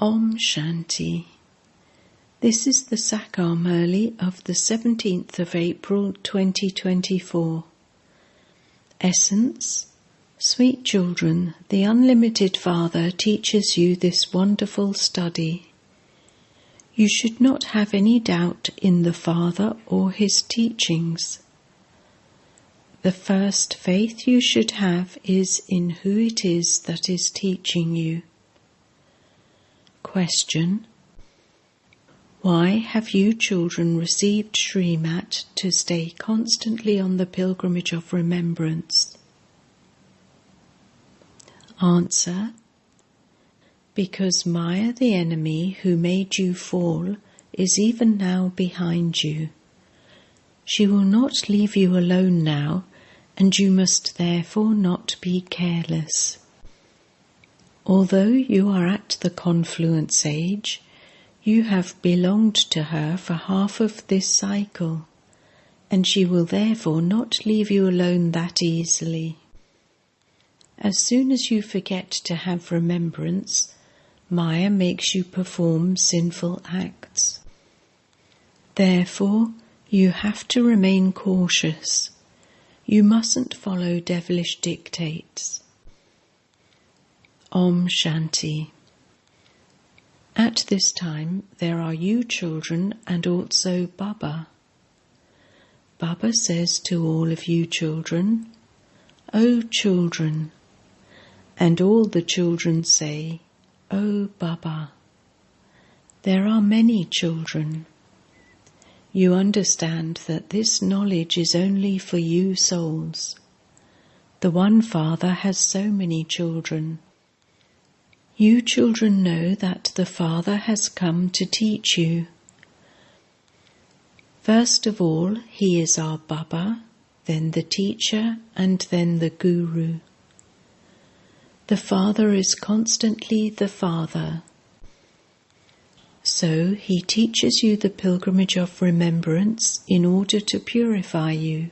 Om Shanti. This is the Sakar Murli of the 17th of April 2024. Essence. Sweet children, the Unlimited Father teaches you this wonderful study. You should not have any doubt in the Father or his teachings. The first faith you should have is in who it is that is teaching you. Question. Why have you children received Srimat to stay constantly on the pilgrimage of remembrance? Answer. Because Maya, the enemy who made you fall, is even now behind you. She will not leave you alone now, and you must therefore not be careless. Although you are at the confluence age, you have belonged to her for half of this cycle, and she will therefore not leave you alone that easily. As soon as you forget to have remembrance, Maya makes you perform sinful acts. Therefore, you have to remain cautious. You mustn't follow devilish dictates. Om Shanti. At this time there are you children and also Baba. Baba says to all of you children, O children, and all the children say, O Baba. There are many children. You understand that this knowledge is only for you souls. The one Father has so many children. You children know that the Father has come to teach you. First of all, he is our Baba, then the teacher, and then the Guru. The Father is constantly the Father. So he teaches you the pilgrimage of remembrance in order to purify you.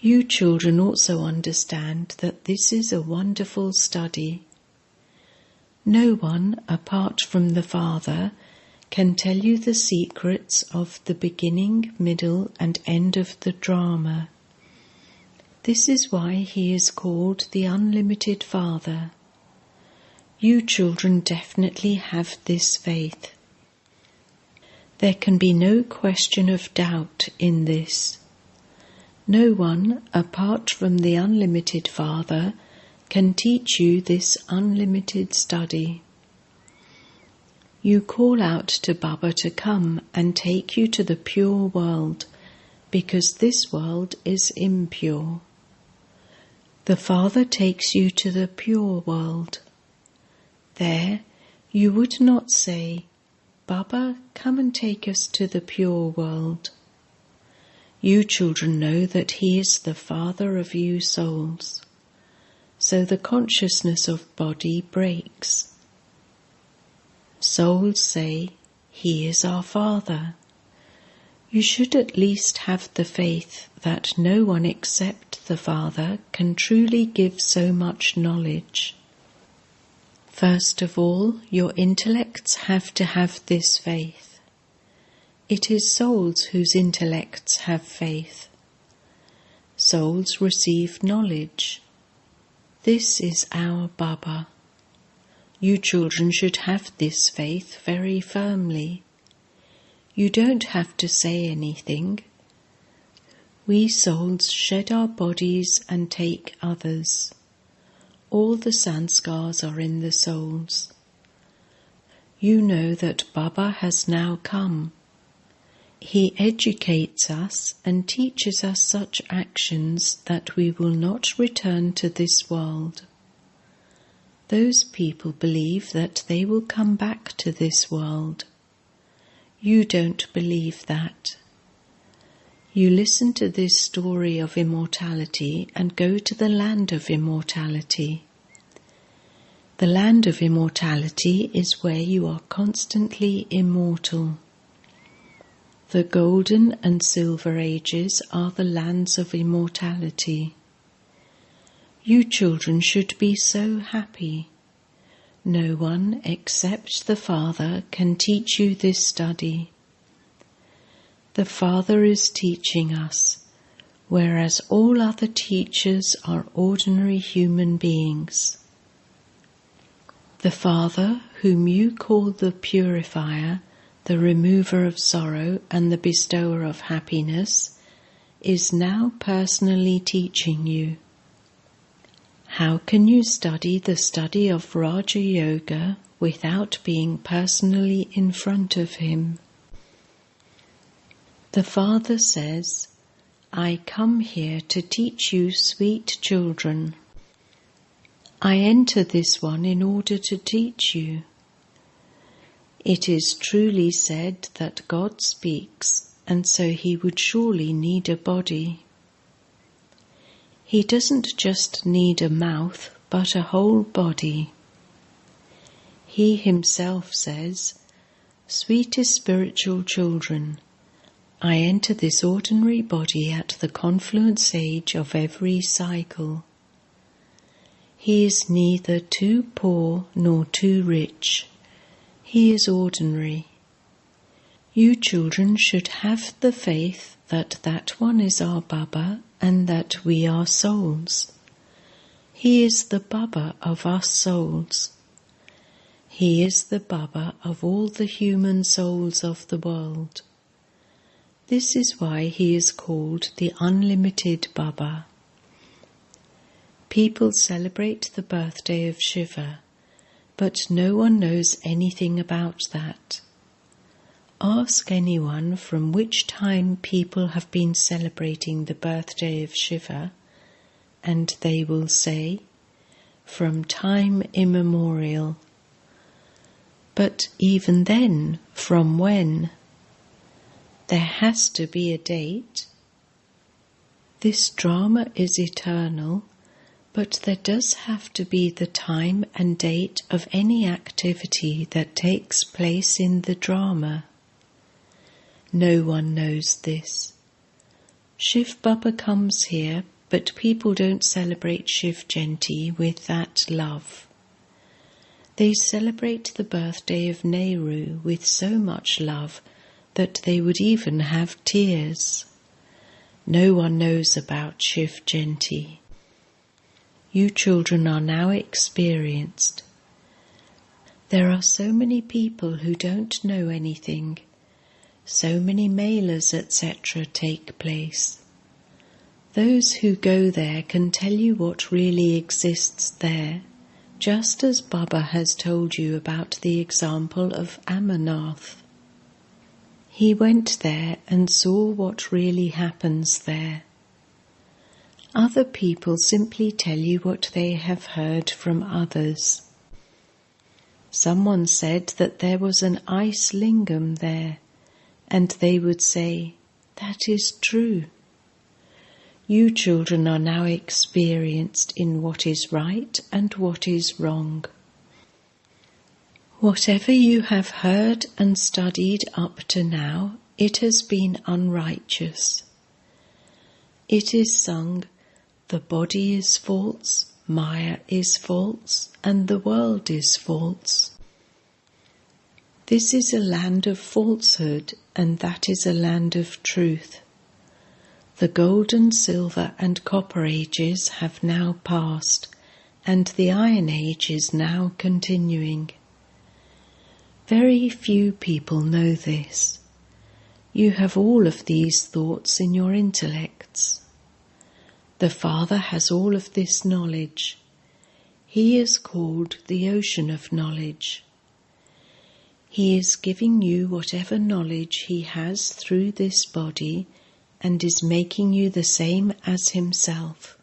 You children also understand that this is a wonderful study. No one, apart from the Father, can tell you the secrets of the beginning, middle, and end of the drama. This is why he is called the Unlimited Father. You children definitely have this faith. There can be no question of doubt in this. No one, apart from the Unlimited Father, can teach you this unlimited study. You call out to Baba to come and take you to the pure world, because this world is impure. The Father takes you to the pure world. There, you would not say, Baba, come and take us to the pure world. You children know that he is the Father of you souls. So the consciousness of body breaks. Souls say, he is our Father. You should at least have the faith that no one except the Father can truly give so much knowledge. First of all, your intellects have to have this faith. It is souls whose intellects have faith. Souls receive knowledge. This is our Baba. You children should have this faith very firmly. You don't have to say anything. We souls shed our bodies and take others. All the sanskars are in the souls. You know that Baba has now come. He educates us and teaches us such actions that we will not return to this world. Those people believe that they will come back to this world. You don't believe that. You listen to this story of immortality and go to the land of immortality. The land of immortality is where you are constantly immortal. The golden and silver ages are the lands of immortality. You children should be so happy. No one except the Father can teach you this study. The Father is teaching us, whereas all other teachers are ordinary human beings. The Father, whom you call the Purifier, the remover of sorrow and the bestower of happiness, is now personally teaching you. How can you study the study of Raja Yoga without being personally in front of him? The Father says, I come here to teach you, sweet children. I enter this one in order to teach you. It is truly said that God speaks, and so he would surely need a body. He doesn't just need a mouth, but a whole body. He himself says, Sweetest spiritual children, I enter this ordinary body at the confluence age of every cycle. He is neither too poor nor too rich. He is ordinary. You children should have the faith that that one is our Baba and that we are souls. He is the Baba of us souls. He is the Baba of all the human souls of the world. This is why he is called the Unlimited Baba. People celebrate the birthday of Shiva, but no one knows anything about that. Ask anyone from which time people have been celebrating the birthday of Shiva, and they will say, from time immemorial. But even then, from when? There has to be a date. This drama is eternal, but there does have to be the time and date of any activity that takes place in the drama. No one knows this. Shiv Baba comes here, but people don't celebrate Shiv Jayanti with that love. They celebrate the birthday of Nehru with so much love that they would even have tears. No one knows about Shiv Jayanti. You children are now experienced. There are so many people who don't know anything. So many melas, etc. take place. Those who go there can tell you what really exists there, just as Baba has told you about the example of Amarnath. He went there and saw what really happens there. Other people simply tell you what they have heard from others. Someone said that there was an ice lingam there, and they would say, that is true. You children are now experienced in what is right and what is wrong. Whatever you have heard and studied up to now, it has been unrighteous. It is sung, the body is false, Maya is false, and the world is false. This is a land of falsehood, and that is a land of truth. The golden, silver, and copper ages have now passed, and the Iron Age is now continuing. Very few people know this. You have all of these thoughts in your intellects. The Father has all of this knowledge. He is called the Ocean of Knowledge. He is giving you whatever knowledge he has through this body and is making you the same as himself.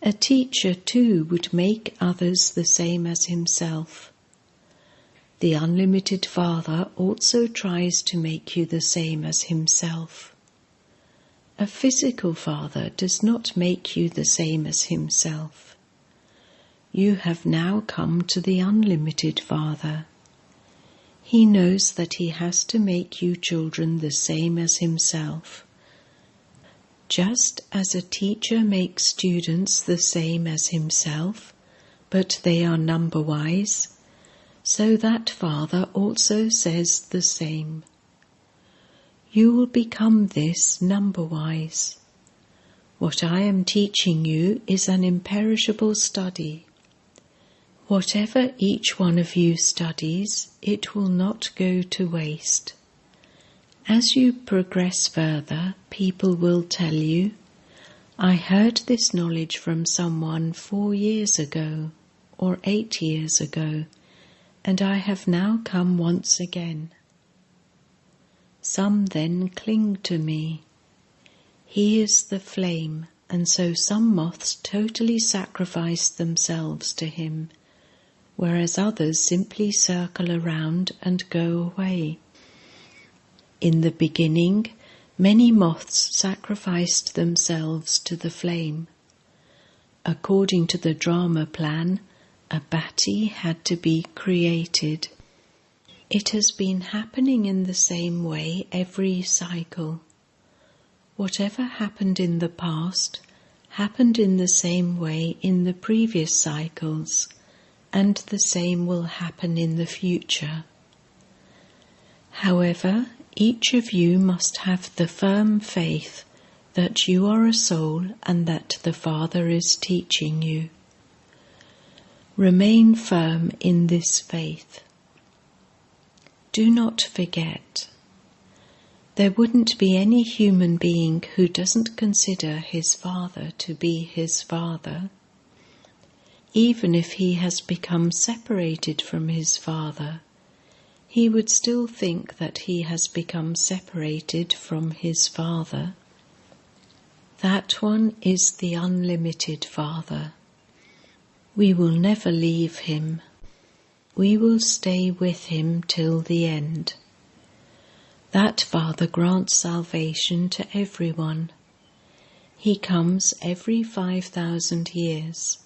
A teacher too would make others the same as himself. The Unlimited Father also tries to make you the same as himself. A physical father does not make you the same as himself. You have now come to the Unlimited Father. He knows that he has to make you children the same as himself. Just as a teacher makes students the same as himself, but they are number-wise, so that Father also says the same. You will become this number-wise. What I am teaching you is an imperishable study. Whatever each one of you studies, it will not go to waste. As you progress further, people will tell you, I heard this knowledge from someone 4 years ago or 8 years ago, and I have now come once again. Some then cling to me. He is the flame, and so some moths totally sacrifice themselves to him, whereas others simply circle around and go away. In the beginning, many moths sacrificed themselves to the flame. According to the drama plan, a bati had to be created. It has been happening in the same way every cycle. Whatever happened in the past happened in the same way in the previous cycles, and the same will happen in the future. However, each of you must have the firm faith that you are a soul and that the Father is teaching you. Remain firm in this faith. Do not forget. There wouldn't be any human being who doesn't consider his father to be his father. Even if he has become separated from his father, he would still think that he has become separated from his Father. That one is the unlimited Father. We will never leave him. We will stay with him till the end. That Father grants salvation to everyone. He comes every 5,000 years.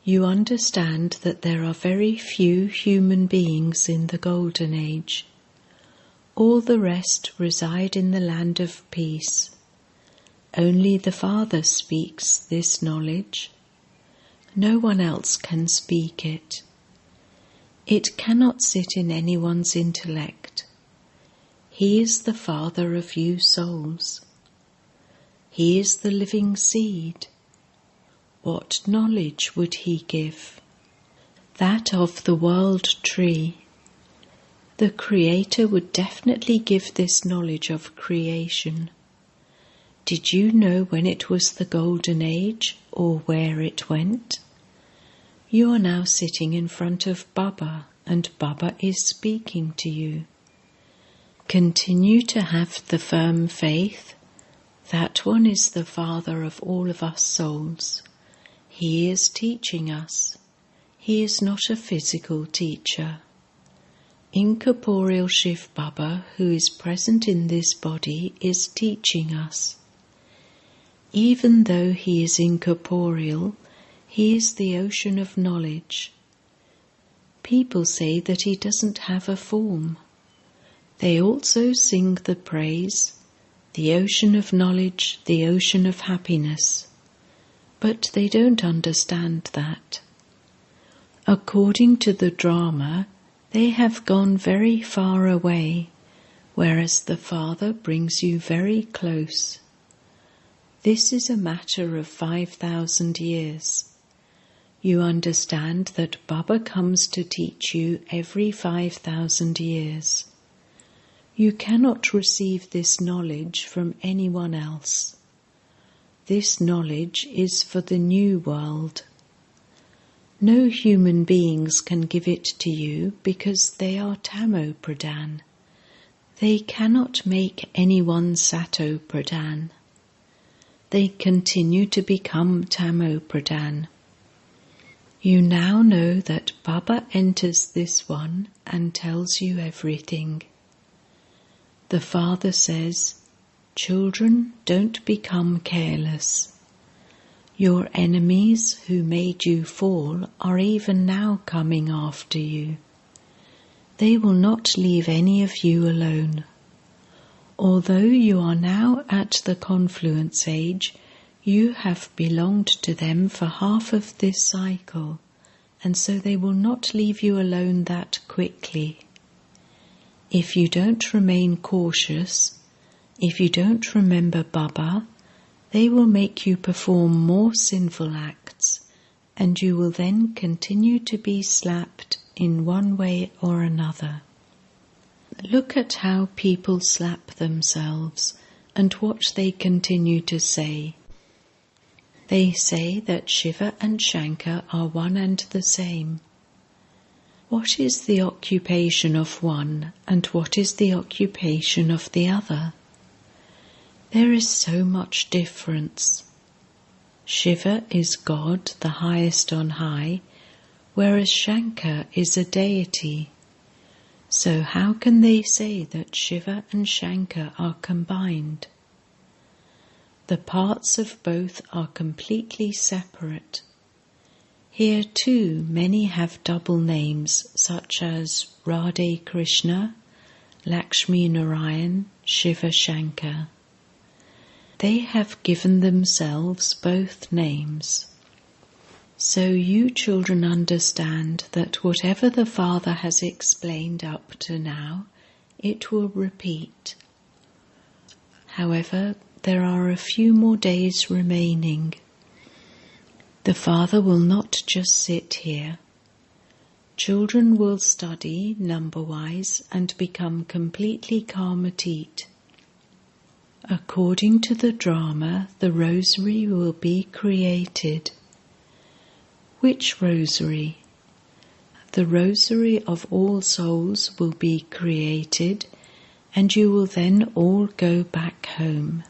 You understand that there are very few human beings in the Golden Age. All the rest reside in the land of peace. Only the Father speaks this knowledge. No one else can speak it. It cannot sit in anyone's intellect. He is the Father of you souls. He is the living seed. What knowledge would he give? That of the world tree. The Creator would definitely give this knowledge of creation. Did you know when it was the Golden Age or where it went? You are now sitting in front of Baba, and Baba is speaking to you. Continue to have the firm faith. That one is the Father of all of us souls. He is teaching us. He is not a physical teacher. Incorporeal Shiv Baba, who is present in this body, is teaching us. Even though he is incorporeal, he is the ocean of knowledge. People say that he doesn't have a form. They also sing the praise, the ocean of knowledge, the ocean of happiness. But they don't understand that. According to the drama, they have gone very far away, whereas the Father brings you very close. This is a matter of 5,000 years. You understand that Baba comes to teach you every 5,000 years. You cannot receive this knowledge from anyone else. This knowledge is for the new world. No human beings can give it to you because they are Tamo Pradhan. They cannot make anyone Sato Pradhan. They continue to become Tamo Pradhan. You now know that Baba enters this one and tells you everything. The Father says, "Children, don't become careless. Your enemies who made you fall are even now coming after you. They will not leave any of you alone. Although you are now at the confluence age, You have belonged to them for half of this cycle, and so they will not leave you alone that quickly. If you don't remain cautious, if you don't remember Baba, they will make you perform more sinful acts, and you will then continue to be slapped in one way or another. Look at how people slap themselves and what they continue to say. They say that Shiva and Shankar are one and the same. What is the occupation of one and what is the occupation of the other? There is so much difference. Shiva is God, the highest on high, whereas Shankar is a deity. So how can they say that Shiva and Shankar are combined? The parts of both are completely separate. Here too many have double names such as Radhe Krishna, Lakshmi Narayan, Shiva Shankar. They have given themselves both names. So you children understand that whatever the Father has explained up to now, it will repeat. However, there are a few more days remaining. The Father will not just sit here. Children will study number-wise and become completely karmatit. According to the drama, the rosary will be created. Which rosary? The rosary of all souls will be created, and you will then all go back home.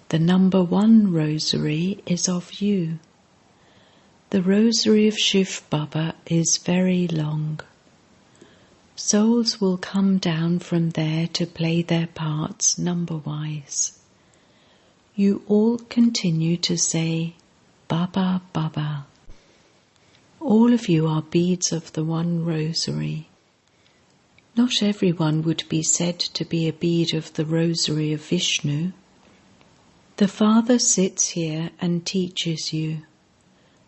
The number 1 rosary is of you. The rosary of Shiv Baba is very long. Souls will come down from there to play their parts number-wise. You all continue to say, Baba, Baba. All of you are beads of the one rosary. Not everyone would be said to be a bead of the rosary of Vishnu. The Father sits here and teaches you.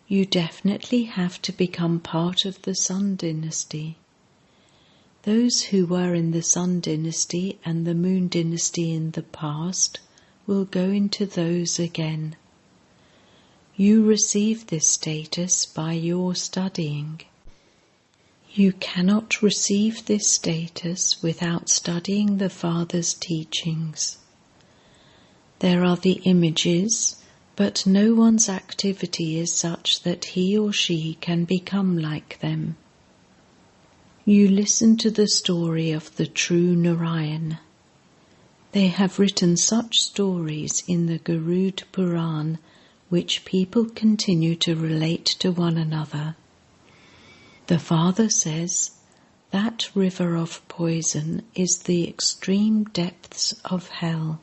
You definitely have to become part of the Sun dynasty. Those who were in the Sun dynasty and the Moon dynasty in the past will go into those again. You receive this status by your studying. You cannot receive this status without studying the Father's teachings. There are the images, but no one's activity is such that he or she can become like them. You listen to the story of the true Narayan. They have written such stories in the Garud Puran which people continue to relate to one another. The Father says, that river of poison is the extreme depths of hell.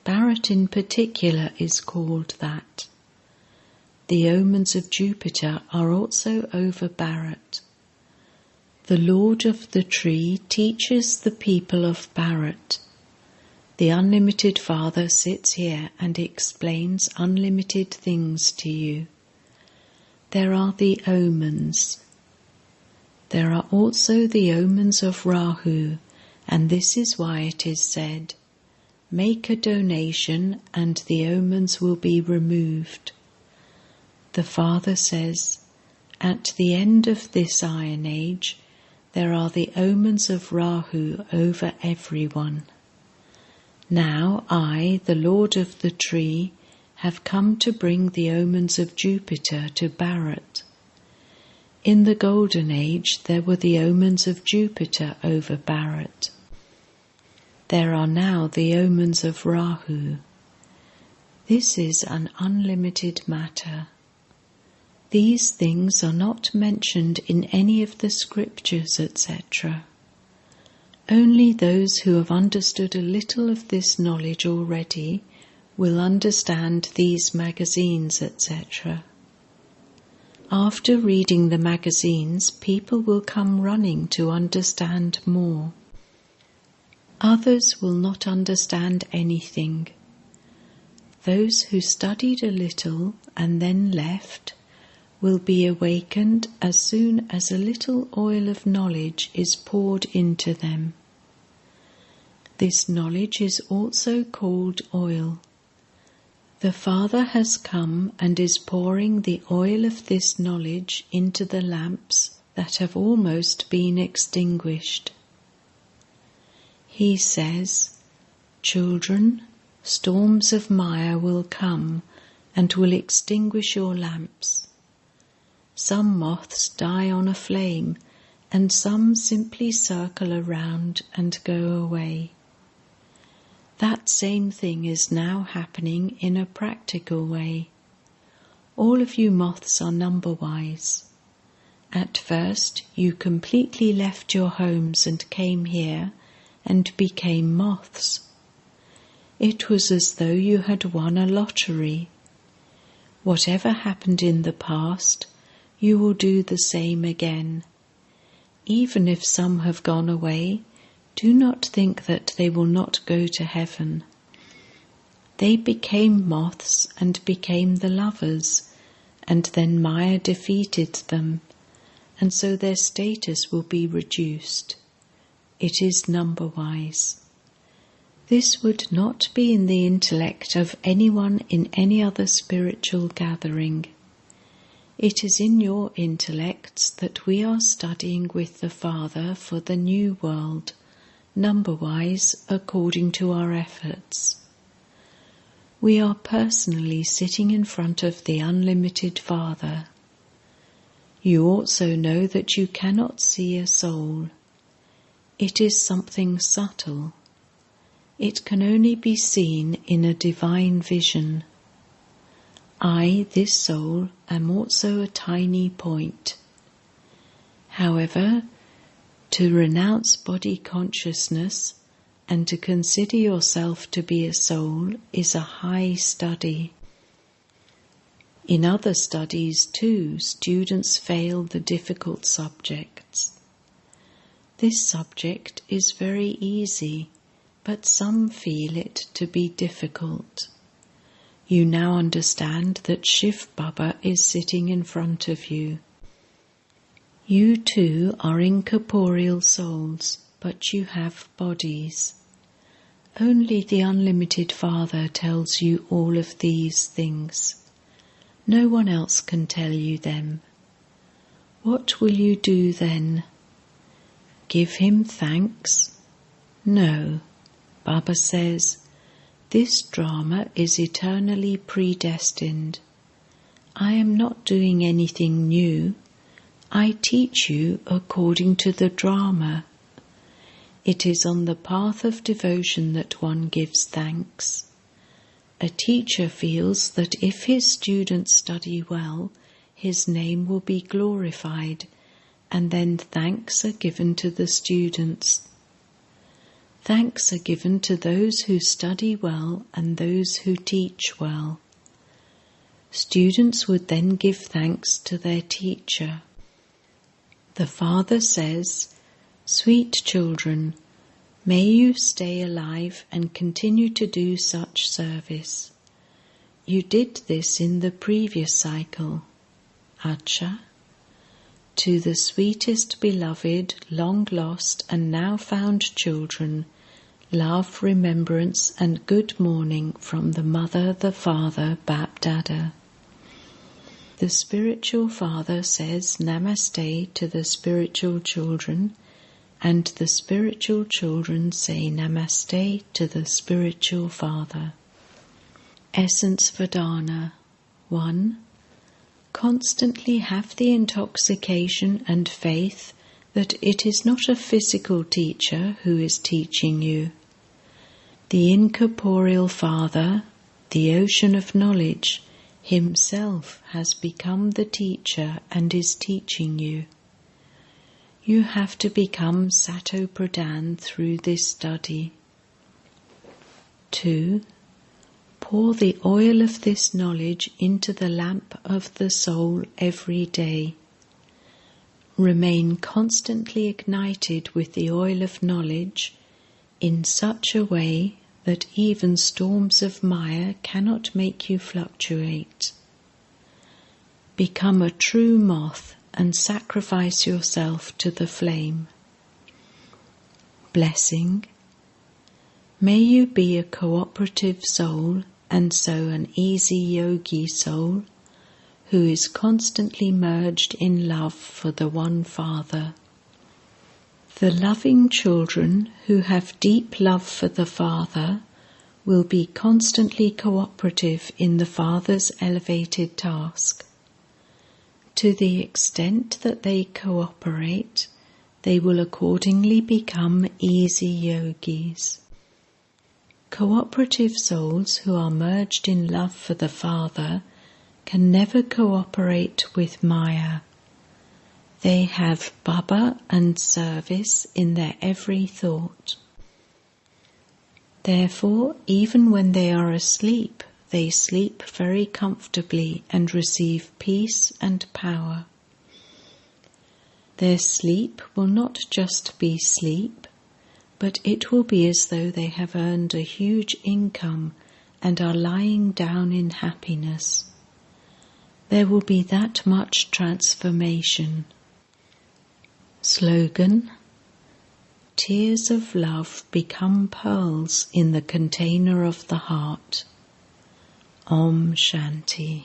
Bharat in particular is called that. The omens of Jupiter are also over Bharat. The Lord of the Tree teaches the people of Bharat. The unlimited Father sits here and explains unlimited things to you. There are the omens. There are also the omens of Rahu, and this is why it is said, make a donation and the omens will be removed. The Father says, at the end of this Iron Age, there are the omens of Rahu over everyone. Now I, the Lord of the Tree, have come to bring the omens of Jupiter to Bharat. In the Golden Age there were the omens of Jupiter over Bharat. There are now the omens of Rahu. This is an unlimited matter. These things are not mentioned in any of the scriptures, etc. Only those who have understood a little of this knowledge already will understand these magazines, etc. After reading the magazines, people will come running to understand more. Others will not understand anything. Those who studied a little and then left will be awakened as soon as a little oil of knowledge is poured into them. This knowledge is also called oil. The Father has come and is pouring the oil of this knowledge into the lamps that have almost been extinguished. He says, "Children, storms of Maya will come and will extinguish your lamps. Some moths die on a flame, and some simply circle around and go away. That same thing is now happening in a practical way. All of you moths are number-wise. At first you completely left your homes and came here and became moths. It was as though you had won a lottery. Whatever happened in the past, you will do the same again. Even if some have gone away, do not think that they will not go to heaven. They became moths and became the lovers, and then Maya defeated them, and so their status will be reduced. It is number-wise. This would not be in the intellect of anyone in any other spiritual gathering. It is in your intellects that we are studying with the Father for the new world, number-wise according to our efforts. We are personally sitting in front of the unlimited Father. You also know that you cannot see a soul. It is something subtle. It can only be seen in a divine vision. I, this soul, am also a tiny point. However, to renounce body consciousness and to consider yourself to be a soul is a high study. In other studies too, students fail the difficult subjects. This subject is very easy, but some feel it to be difficult. You now understand that Shiv Baba is sitting in front of you. You too are incorporeal souls, but you have bodies. Only the unlimited Father tells you all of these things. No one else can tell you them. What will you do then? Give him thanks? No. Baba says, this drama is eternally predestined. I am not doing anything new. I teach you according to the drama. It is on the path of devotion that one gives thanks. A teacher feels that if his students study well, his name will be glorified, and then thanks are given to the students. Thanks are given to those who study well and those who teach well. Students would then give thanks to their teacher. The Father says, "Sweet children, may you stay alive and continue to do such service. You did this in the previous cycle. Acha. To the sweetest beloved, long lost and now found children, love, remembrance and good morning from the Mother, the Father, Bap Dada." The spiritual Father says Namaste to the spiritual children, and the spiritual children say Namaste to the spiritual Father. Essence Vedana 1. Constantly have the intoxication and faith that it is not a physical teacher who is teaching you. The incorporeal Father, the ocean of knowledge, himself has become the teacher and is teaching you. You have to become Sato Pradhan through this study. 2. Pour the oil of this knowledge into the lamp of the soul every day. Remain constantly ignited with the oil of knowledge in such a way that even storms of mire cannot make you fluctuate. Become a true moth and sacrifice yourself to the flame. Blessing. May you be a cooperative soul and so an easy yogi soul who is constantly merged in love for the one Father. The loving children who have deep love for the Father will be constantly cooperative in the Father's elevated task. To the extent that they cooperate, they will accordingly become easy yogis. Cooperative souls who are merged in love for the Father can never cooperate with Maya. They have Baba and service in their every thought. Therefore, even when they are asleep, they sleep very comfortably and receive peace and power. Their sleep will not just be sleep, but it will be as though they have earned a huge income and are lying down in happiness. There will be that much transformation. Slogan: Tears of love become pearls in the container of the heart. Om Shanti.